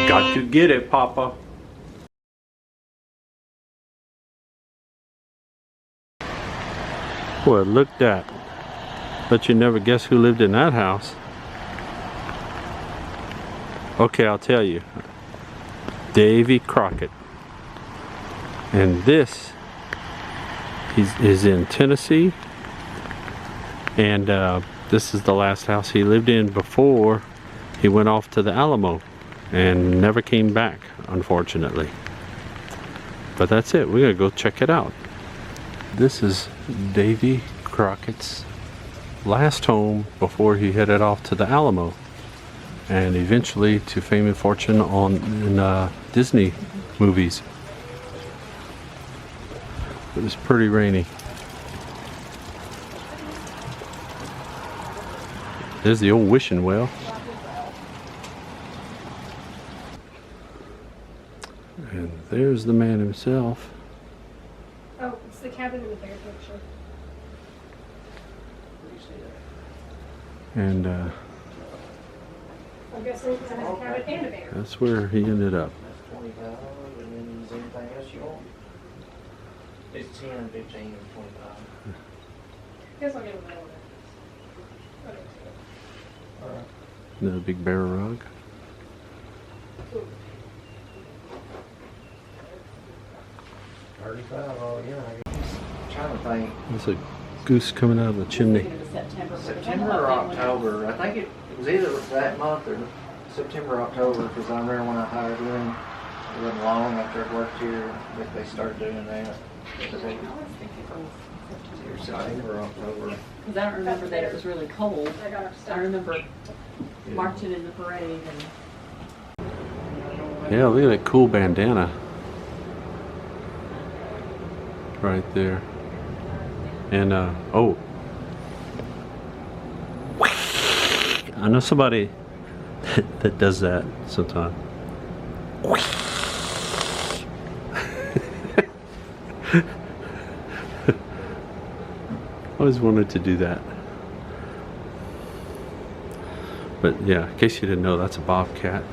Got to get it, Papa. Well, look that. But you never guess who lived in that house. Okay, I'll tell you. Davy Crockett. And this is in Tennessee. And this is the last house he lived in before he went off to the Alamo. And never came back, unfortunately. But that's it. We're gonna go check it out. This is Davy Crockett's last home before he headed off to the Alamo, and eventually to fame and fortune in Disney movies. It was pretty rainy. There's the old wishing well. And there's the man himself. Oh, it's the cabin in the bigger picture. And I'm guessing it's a cabin and a bear. that's where he ended up. That's 25, and then is anything else you want? It's 10, 15, and 25. Guess I'll get a little bit. Alright. The big bear rug. Yeah, I'm trying to think. There's a goose coming out of the chimney. September or October. I think it was either that month or September or October, because I remember when I hired them, it wasn't long after I worked here that they started doing that. September or October. Because I don't remember that it was really cold. I remember marching in the parade. And Yeah, look at that cool bandana. Right there. And oh, I know somebody that does that sometimes. Always wanted to do that. But yeah, in case you didn't know, that's a bobcat.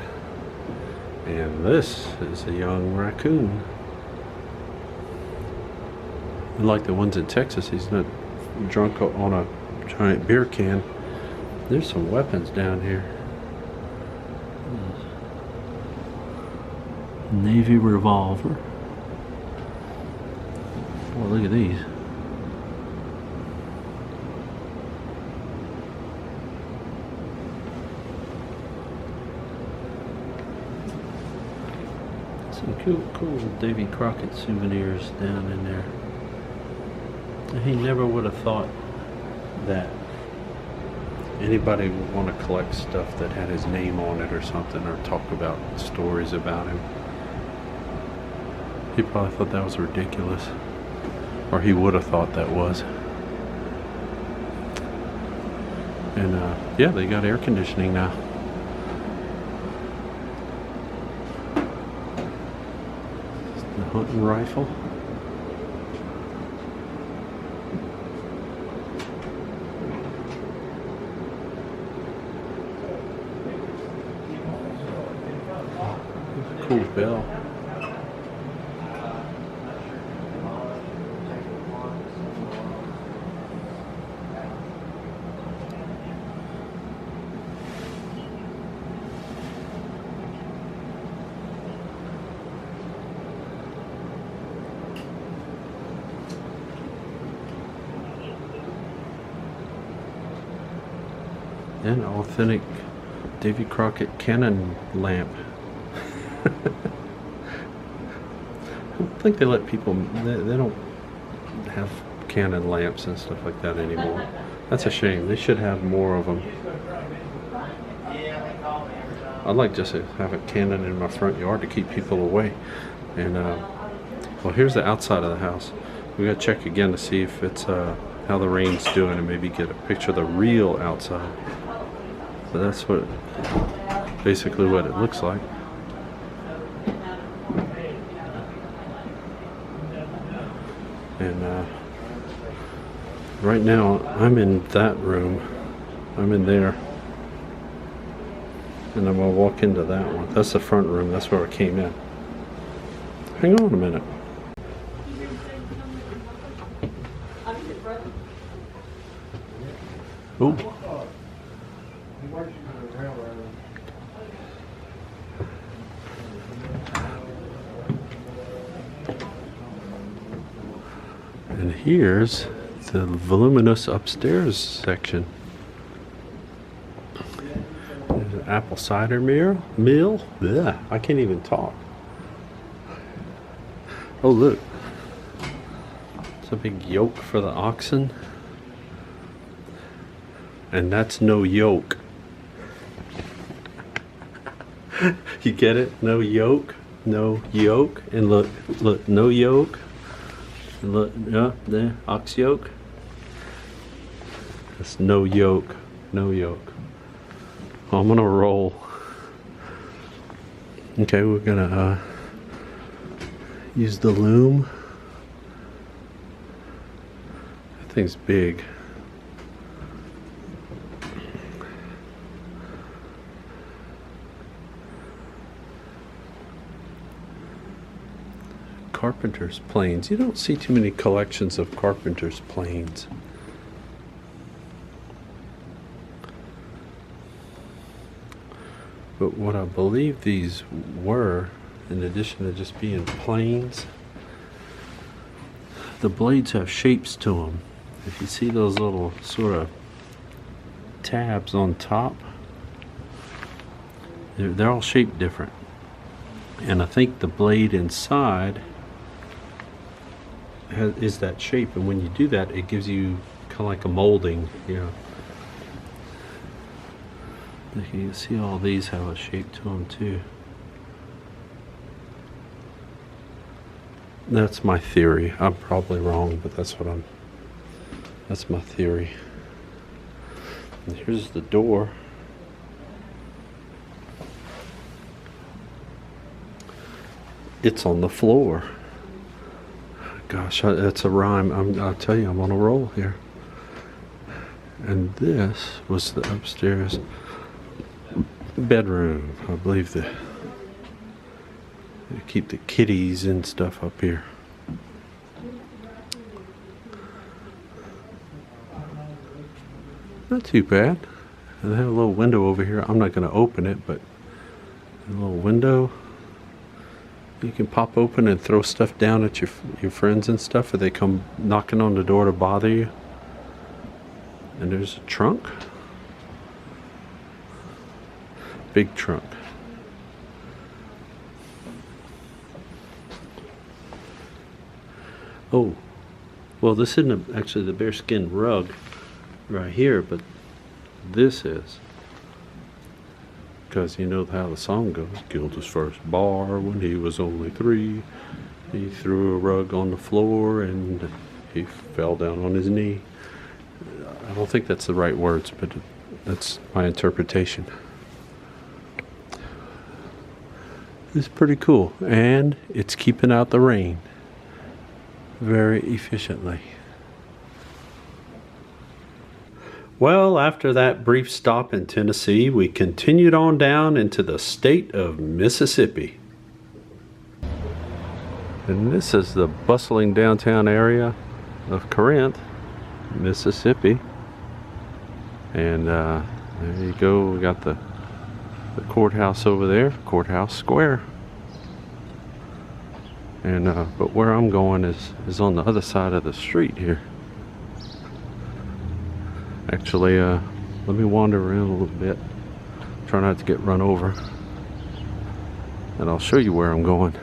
And this is a young raccoon. Like the ones in Texas, he's not drunk on a giant beer can. There's some weapons down here. Navy revolver. Oh, look at these. Some cool Davy Crockett souvenirs down in there. He never would have thought that anybody would want to collect stuff that had his name on it or something, or talk about stories about him. He probably thought that was ridiculous, or he would have thought that was. And yeah, they got air conditioning now. The hunting rifle. Cool bell. An authentic Davy Crockett cannon lamp. I don't think they let people, they don't have cannon lamps and stuff like that anymore. That's a shame. They should have more of them. I'd like just to have a cannon in my front yard to keep people away. And well, here's the outside of the house. We gotta check again to see if it's how the rain's doing, and maybe get a picture of the real outside. So that's what basically what it looks like. And right now I'm in that room. I'm in there. And I'm going to walk into that one. That's the front room. That's where I came in. Hang on a minute. Ooh. And here's the voluminous upstairs section. There's an apple cider mill. Blech, I can't even talk. Oh, look. It's a big yoke for the oxen. And that's no yoke. You get it? No yoke. No yoke. And look, no yoke. And look, yeah, there, ox yoke. That's no yoke. No yoke. I'm gonna roll. Okay, we're gonna use the loom. That thing's big. Carpenter's planes. You don't see too many collections of carpenter's planes. But what I believe these were, in addition to just being planes, the blades have shapes to them. If you see those little sort of tabs on top, they're all shaped different. And I think the blade inside is that shape, and when you do that, it gives you kind of like a molding, you know. You can see all these have a shape to them too. That's my theory. I'm probably wrong, but that's my theory. And here's the door. It's on the floor. Gosh, that's a rhyme. I'll tell you, I'm on a roll here. And this was the upstairs bedroom. I believe they keep the kitties and stuff up here. Not too bad. And they have a little window over here. I'm not going to open it, but a little window. You can pop open and throw stuff down at your friends and stuff if they come knocking on the door to bother you. And there's a trunk. Big trunk. Oh, well, this isn't actually the bearskin rug right here, but this is. Because you know how the song goes. Killed his first bar when he was only 3. He threw a rug on the floor and he fell down on his knee. I don't think that's the right words, but that's my interpretation. It's pretty cool, and it's keeping out the rain very efficiently. Well, after that brief stop in Tennessee, we continued on down into the state of Mississippi. And this is the bustling downtown area of Corinth, Mississippi. And there you go, we got the courthouse over there, Courthouse Square. And but where I'm going is on the other side of the street here. Actually, let me wander around a little bit. Try not to get run over. And I'll show you where I'm going.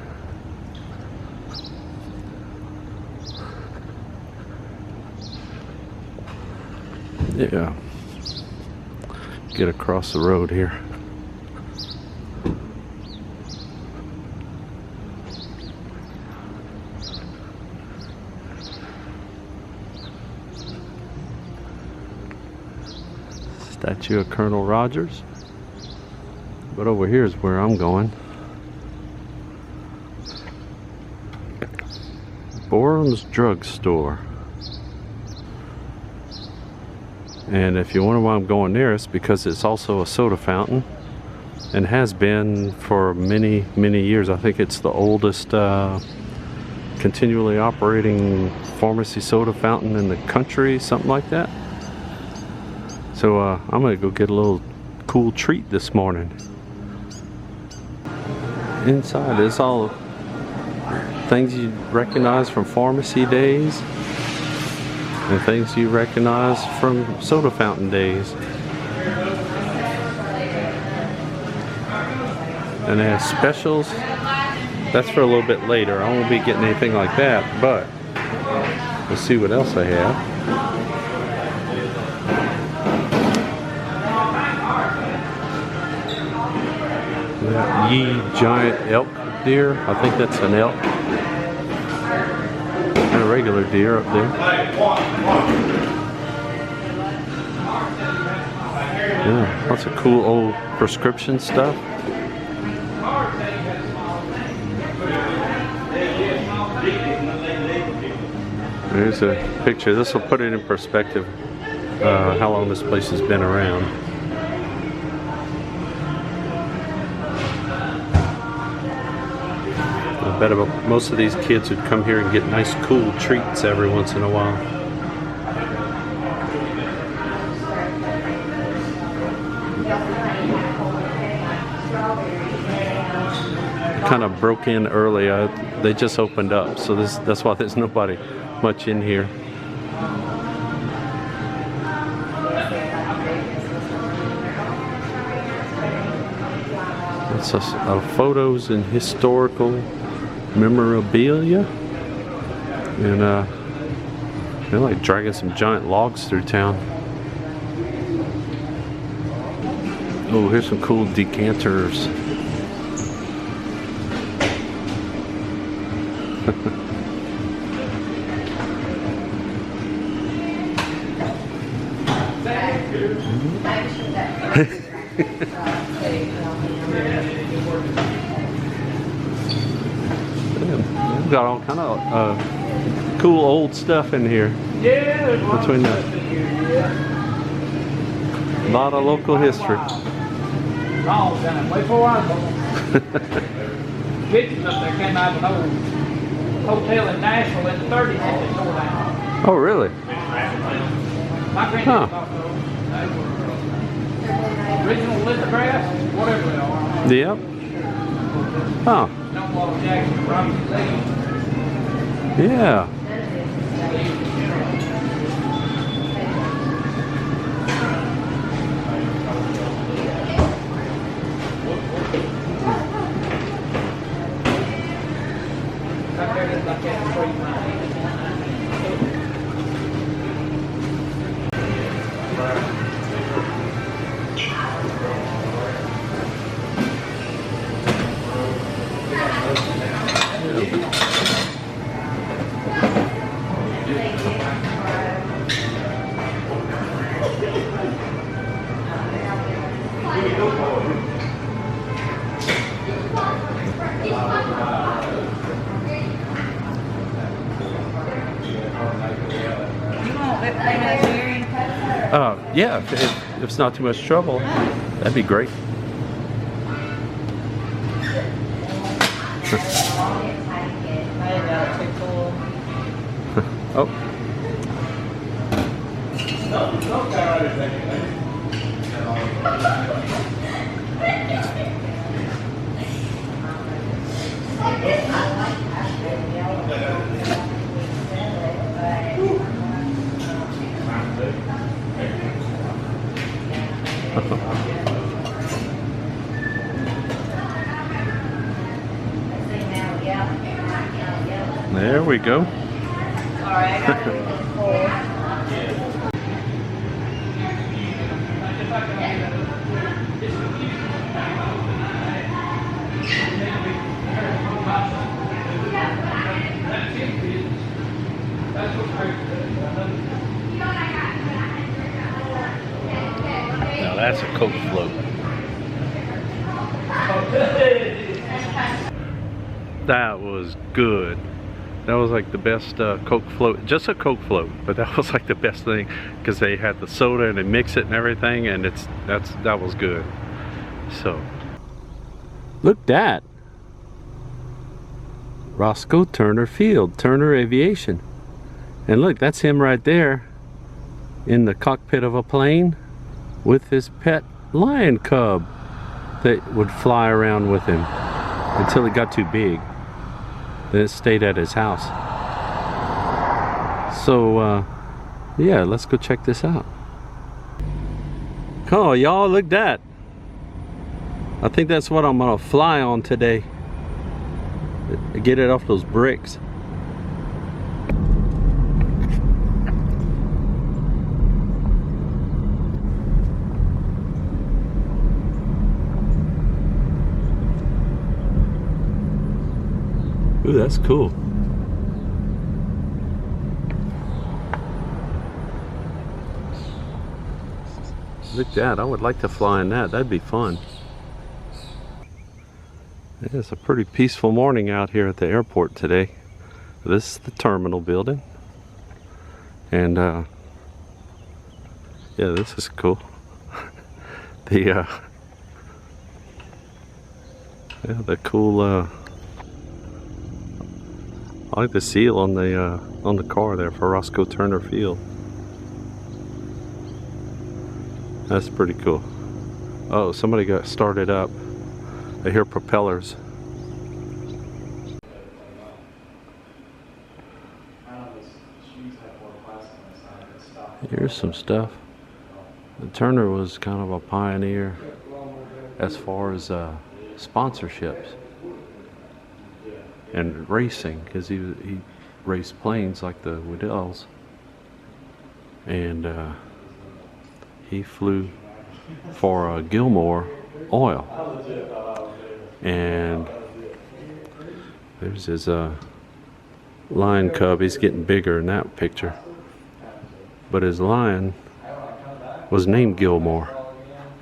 Yeah. Get across the road here. Statue of Colonel Rogers. But over here is where I'm going. Borum's Drugstore. And if you wonder why I'm going there, it's because it's also a soda fountain and has been for many, many years. I think it's the oldest continually operating pharmacy soda fountain in the country, something like that. So I'm gonna go get a little cool treat this morning. Inside is all things you recognize from pharmacy days and things you recognize from soda fountain days. And they have specials. That's for a little bit later. I won't be getting anything like that, but let's see what else I have. That Ye giant elk deer. I think that's an elk. And a regular deer up there. Yeah, lots of cool old prescription stuff. There's a picture. This will put it in perspective how long this place has been around. I bet most of these kids would come here and get nice cool treats every once in a while. Kind of broke in early. They just opened up, so that's why there's nobody much in here. It's photos and historical memorabilia, and they're like dragging some giant logs through town. Oh, here's some cool decanters. We've got all kind of cool old stuff in here. Between a lot of local history. Kitchens up there came out of an old hotel in Nashville in the 30s and they tore down. Oh, really? My granddad thought those. Original lithographs, whatever they are. Yep. Huh. Stonewall Jackson, Robinson Lee. Yeah. Yeah, if it's not too much trouble, that'd be great. Oh. There we go. Sorry, I got it. Now that's a Coke float. That was good. That was like the best Coke float, just a Coke float, but that was like the best thing because they had the soda and they mix it and everything, and that was good. So, look that. Roscoe Turner Field, Turner Aviation. And look, that's him right there in the cockpit of a plane with his pet lion cub that would fly around with him until it got too big. Then it stayed at his house. So, yeah, let's go check this out. Oh, y'all, look that. I think that's what I'm gonna fly on today. Get it off those bricks. Ooh, that's cool. Look at that. I would like to fly in that. That'd be fun. It's a pretty peaceful morning out here at the airport today. This is the terminal building. And yeah, this is cool. The cool I like the seal on the car there for Roscoe Turner Field. That's pretty cool. Oh, somebody got started up. I hear propellers. Here's some stuff. The Turner was kind of a pioneer as far as sponsorships and racing, because he raced planes like the Weddells, and he flew for Gilmore Oil. And there's his lion cub. He's getting bigger in that picture, but his lion was named Gilmore,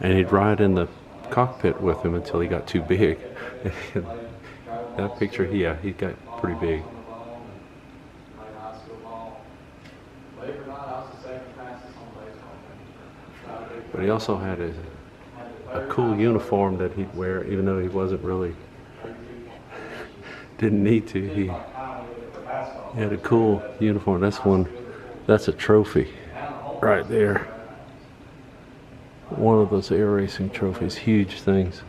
and he'd ride in the cockpit with him until he got too big. That picture, he got pretty big. But he also had a cool uniform that he'd wear, even though he wasn't really, didn't need to. He had a cool uniform. That's a trophy right there. One of those air racing trophies, huge things.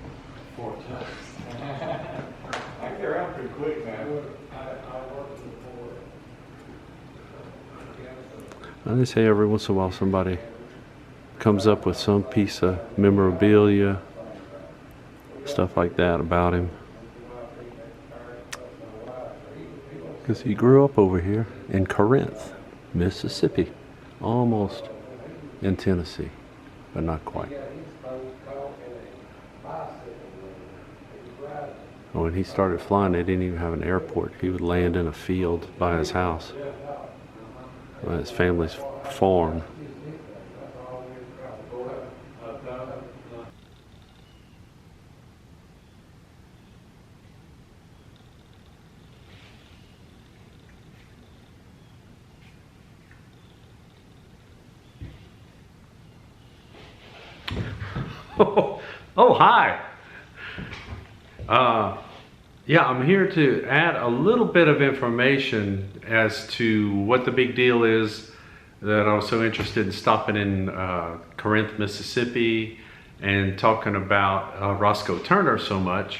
They say every once in a while somebody comes up with some piece of memorabilia, stuff like that about him. Because he grew up over here in Corinth, Mississippi, almost in Tennessee, but not quite. When he started flying, they didn't even have an airport. He would land in a field by his house, by his family's farm. Oh, hi. Yeah, I'm here to add a little bit of information as to what the big deal is that I was so interested in stopping in Corinth, Mississippi, and talking about Roscoe Turner so much.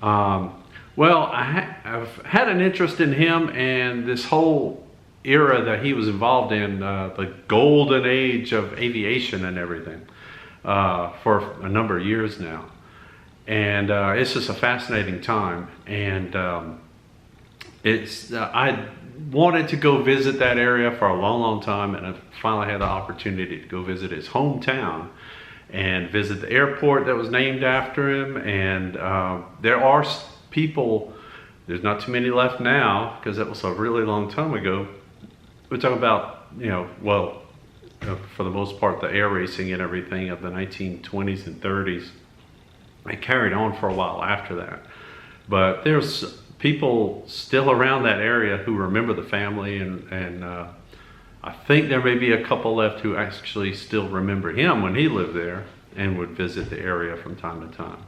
Well, I've had an interest in him and this whole era that he was involved in, the golden age of aviation and everything, for a number of years now. And it's just a fascinating time. And I wanted to go visit that area for a long, long time, and I finally had the opportunity to go visit his hometown and visit the airport that was named after him. And there are people, there's not too many left now because that was a really long time ago. We're talking about, for the most part, the air racing and everything of the 1920s and 30s. It carried on for a while after that. But there's people still around that area who remember the family, and I think there may be a couple left who actually still remember him when he lived there and would visit the area from time to time.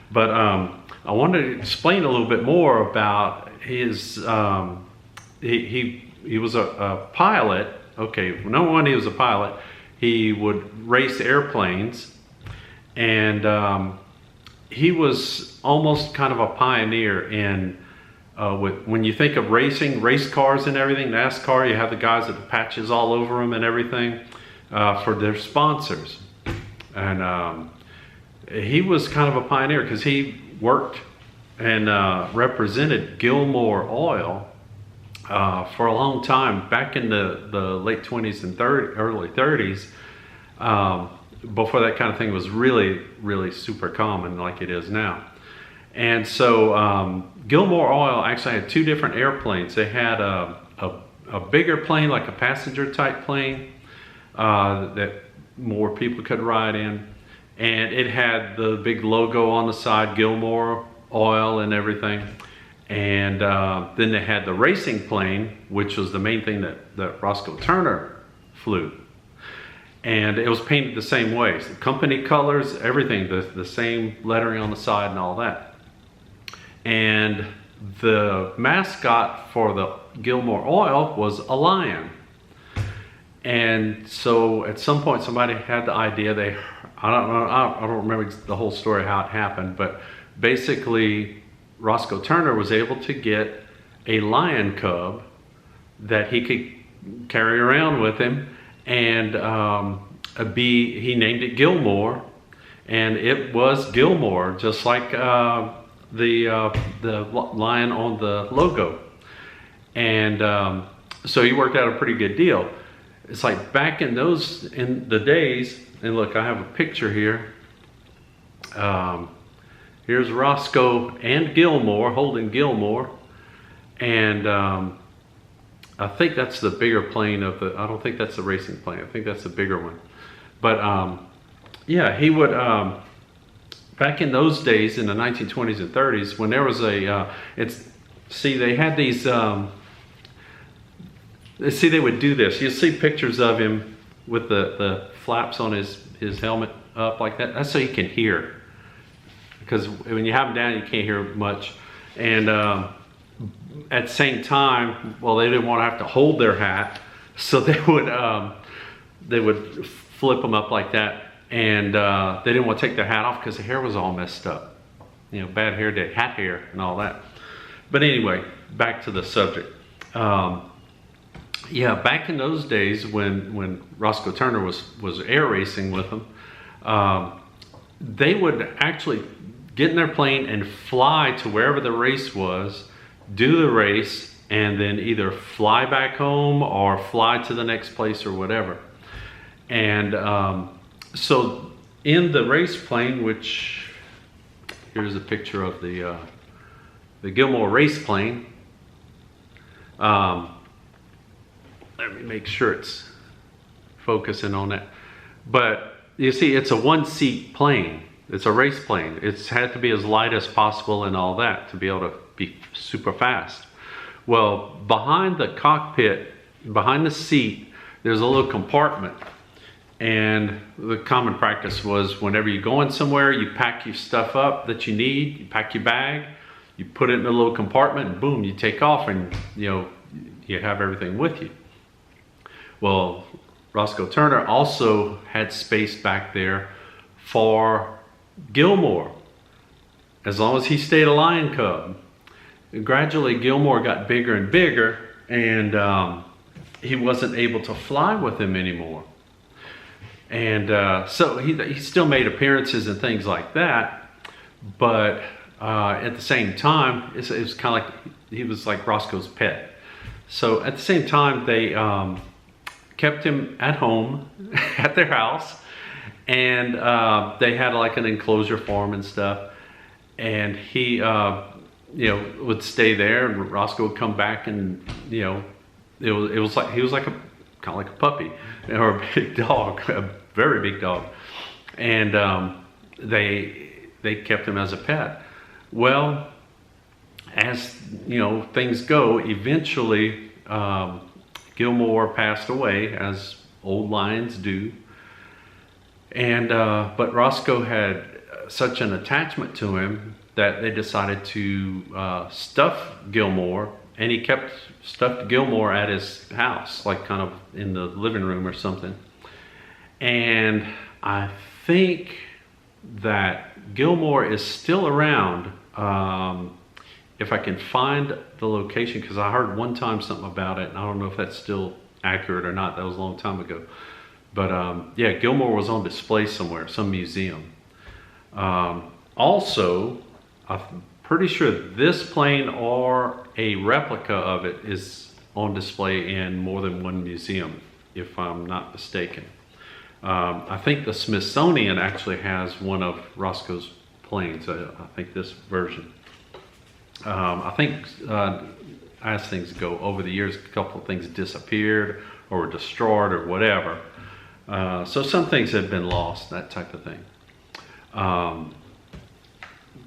But I wanted to explain a little bit more about his, he was a pilot. Okay, number one, he was a pilot. He would race airplanes, and he was almost kind of a pioneer in, when you think of racing, race cars and everything, NASCAR, you have the guys with the patches all over them and everything for their sponsors. And he was kind of a pioneer because he worked and represented Gilmore Oil for a long time, back in the late 20s and early 30s, before that kind of thing was really, really super common like it is now. And so Gilmore Oil actually had two different airplanes. They had a bigger plane, like a passenger type plane, that more people could ride in. And it had the big logo on the side, Gilmore Oil and everything. And then they had the racing plane, which was the main thing that Roscoe Turner flew. And it was painted the same way. So company colors, everything, the same lettering on the side and all that. And the mascot for the Gilmore Oil was a lion. And so at some point somebody had the idea, I don't remember the whole story how it happened, but basically Roscoe Turner was able to get a lion cub that he could carry around with him, and he named it Gilmore, and it was Gilmore, just like the lion on the logo. And so he worked out a pretty good deal. It's like back in the days, and look, I have a picture here. Here's Roscoe and Gilmore holding Gilmore, and I think that's the bigger plane I don't think that's the racing plane. I think that's the bigger one. But yeah, he would, back in those days in the 1920s and 30s, when there was they had these, they would do this. You'll see pictures of him with the flaps on his helmet up like that. That's so you can hear. Because when you have them down, you can't hear much. And at the same time, well, they didn't want to have to hold their hat, so they would flip them up like that, and they didn't want to take their hat off because the hair was all messed up. You know, bad hair day, hat hair, and all that. But anyway, back to the subject. Yeah, back in those days when Roscoe Turner was air racing with them, they would actually get in their plane and fly to wherever the race was, do the race, and then either fly back home or fly to the next place or whatever. And so in the race plane, which here's a picture of the Gilmore race plane. Let me make sure it's focusing on that. But you see, it's a one-seat plane. It's a race plane. It's had to be as light as possible and all that to be able to be super fast. Well, behind the cockpit, behind the seat, there's a little compartment. And the common practice was whenever you're going somewhere, you pack your stuff up that you need, you pack your bag, you put it in a little compartment, and boom, you take off, and you have everything with you. Well, Roscoe Turner also had space back there for Gilmore, as long as he stayed a lion cub. And gradually Gilmore got bigger and bigger, and he wasn't able to fly with him anymore. And so he still made appearances and things like that, but at the same time, it was kind of like he was like Roscoe's pet. So at the same time, they kept him at home at their house, and they had like an enclosure for him and stuff, and he would stay there, and Roscoe would come back, and it was like he was like kind of like a puppy or a big dog, a very big dog, and they kept him as a pet. Well, as you know, things go, eventually Gilmore passed away, as old lions do. And but Roscoe had such an attachment to him that they decided to stuff Gilmore, and he kept stuffed Gilmore at his house, like kind of in the living room or something. And I think that Gilmore is still around. If I can find the location, because I heard one time something about it, and I don't know if that's still accurate or not. That was a long time ago. But yeah, Gilmore was on display somewhere, some museum. Also, I'm pretty sure this plane or a replica of it is on display in more than one museum, if I'm not mistaken. I think the Smithsonian actually has one of Roscoe's planes. I think this version. I think as things go over the years, a couple of things disappeared or were destroyed or whatever. So some things have been lost, that type of thing.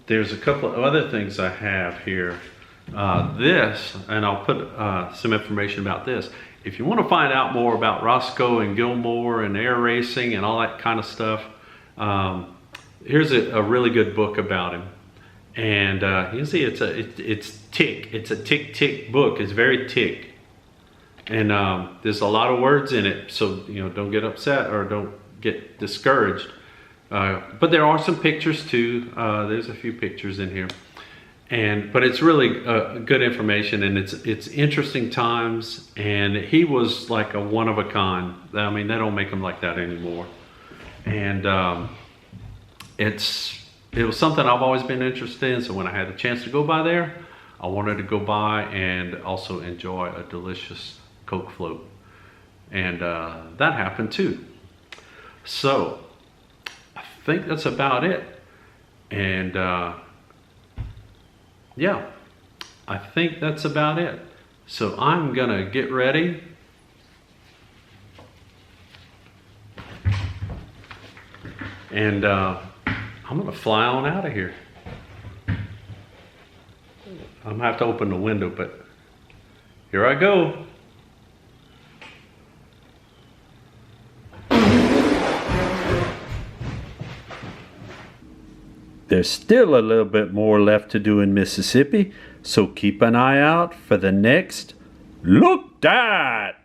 There's a couple of other things I have here. This, and I'll put some information about this. If you want to find out more about Roscoe and Gilmore and air racing and all that kind of stuff, here's a really good book about him. And you can see it's a tick book. It's very tick, and there's a lot of words in it. So you know, don't get upset or don't get discouraged. But there are some pictures too. There's a few pictures in here, but it's really good information, and it's interesting times. And he was like a one of a kind. I mean, they don't make them like that anymore. And it was something I've always been interested in. So when I had the chance to go by there, I wanted to go by and also enjoy a delicious Coke float. And that happened too. So I think that's about it. And yeah, I think that's about it. So I'm gonna get ready. And I'm gonna fly on out of here. I'm gonna have to open the window, but here I go. There's still a little bit more left to do in Mississippi, so keep an eye out for the next Looked At.